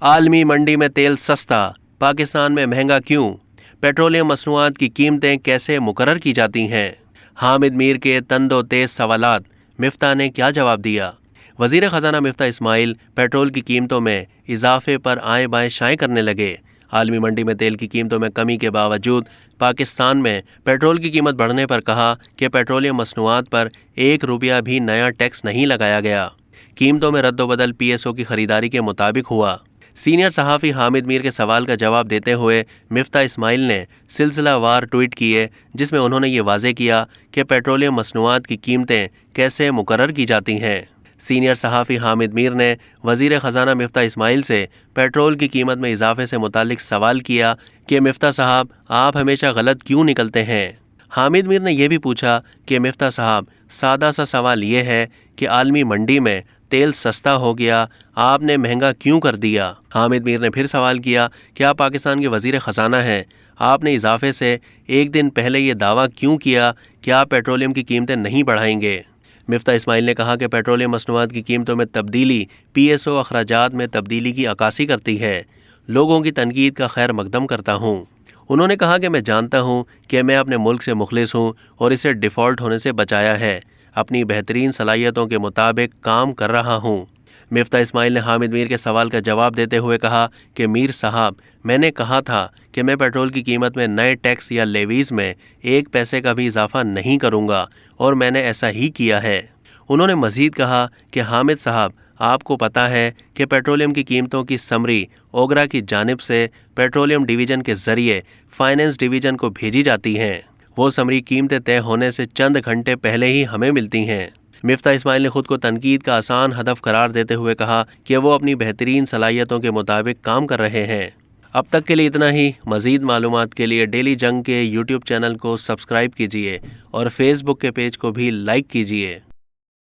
आलमी मंडी में तेल सस्ता, पाकिस्तान में महंगा क्यों? पेट्रोलियम मसनूआत की कीमतें कैसे मुकर्रर की जाती हैं? हामिद मीर के तंदो तेज सवालात, मिफ्ता ने क्या जवाब दिया? वज़ीर ख़जाना मिफ्ता इस्माइल पेट्रोल की कीमतों में इजाफे पर आए बाएं शाएं करने लगे। आलमी मंडी में तेल की कीमतों में कमी के बावजूद पाकिस्तान में पेट्रोल की कीमत बढ़ने पर कहा कि पेट्रोलियम मसनूआत पर 1 रुपया भी नया टैक्स नहीं लगाया गया। कीमतों में रद्दोबदल PSO की खरीदारी के मुताबिक हुआ। सीनियर सहाफ़ी हामिद मीर के सवाल का जवाब देते हुए मिफ्ता इस्माइल ने सिलसिलावार ट्वीट किए, जिसमें उन्होंने ये वाज़ेह किया कि पेट्रोलियम मसनूआत की कीमतें कैसे मुकर्रर की जाती हैं। सीनियर सहाफ़ी हामिद मीर ने वज़ीर ख़जाना मिफ्ता इस्माइल से पेट्रोल की कीमत में इजाफे से मुतालिक सवाल किया कि मिफ्ता साहब, आप हमेशा गलत क्यों निकलते हैं? हामिद मीर ने यह भी पूछा कि मिफ्ता साहब, सादा सा सवाल ये है कि आलमी मंडी में तेल सस्ता हो गया, आपने महंगा क्यों कर दिया? हामिद मीर ने फिर सवाल किया कि आप पाकिस्तान के वज़ीर ख़जाना हैं, आपने इजाफे से एक दिन पहले ये दावा क्यों किया कि आप पेट्रोलियम की कीमतें नहीं बढ़ाएंगे? मिफ्ता इस्माइल ने कहा कि पेट्रोलियम मसनूआत की कीमतों में तब्दीली PSO अखराजात में तब्दीली की अक्कासी करती है। लोगों की तनकीद का खैर मकदम करता हूँ। उन्होंने कहा कि मैं जानता हूँ कि मैं अपने मुल्क से मुखलिस हूँ और इसे डिफ़ॉल्ट होने से बचाया है। अपनी बेहतरीन सलाहियतों के मुताबिक काम कर रहा हूँ। मिफ्ता इस्माइल ने हामिद मीर के सवाल का जवाब देते हुए कहा कि मीर साहब, मैंने कहा था कि मैं पेट्रोल की कीमत में नए टैक्स या लेवीज़ में 1 पैसे का भी इजाफा नहीं करूँगा और मैंने ऐसा ही किया है। उन्होंने मज़ीद कहा कि हामिद साहब, आपको पता है कि पेट्रोलियम की कीमतों की समरी ओगरा की जानिब से पेट्रोलियम डिवीज़न के ज़रिए फाइनेंस डिवीज़न को भेजी जाती हैं। वो समरी कीमतें तय होने से चंद घंटे पहले ही हमें मिलती हैं। मिफ्ता इस्माइल ने खुद को तनकीद का आसान हदफ करार देते हुए कहा कि वो अपनी बेहतरीन सलाहियतों के मुताबिक काम कर रहे हैं। अब तक के लिए इतना ही। मज़ीद मालूमात के लिए डेली जंग के YouTube चैनल को सब्सक्राइब कीजिए और फेसबुक के पेज को भी लाइक कीजिए।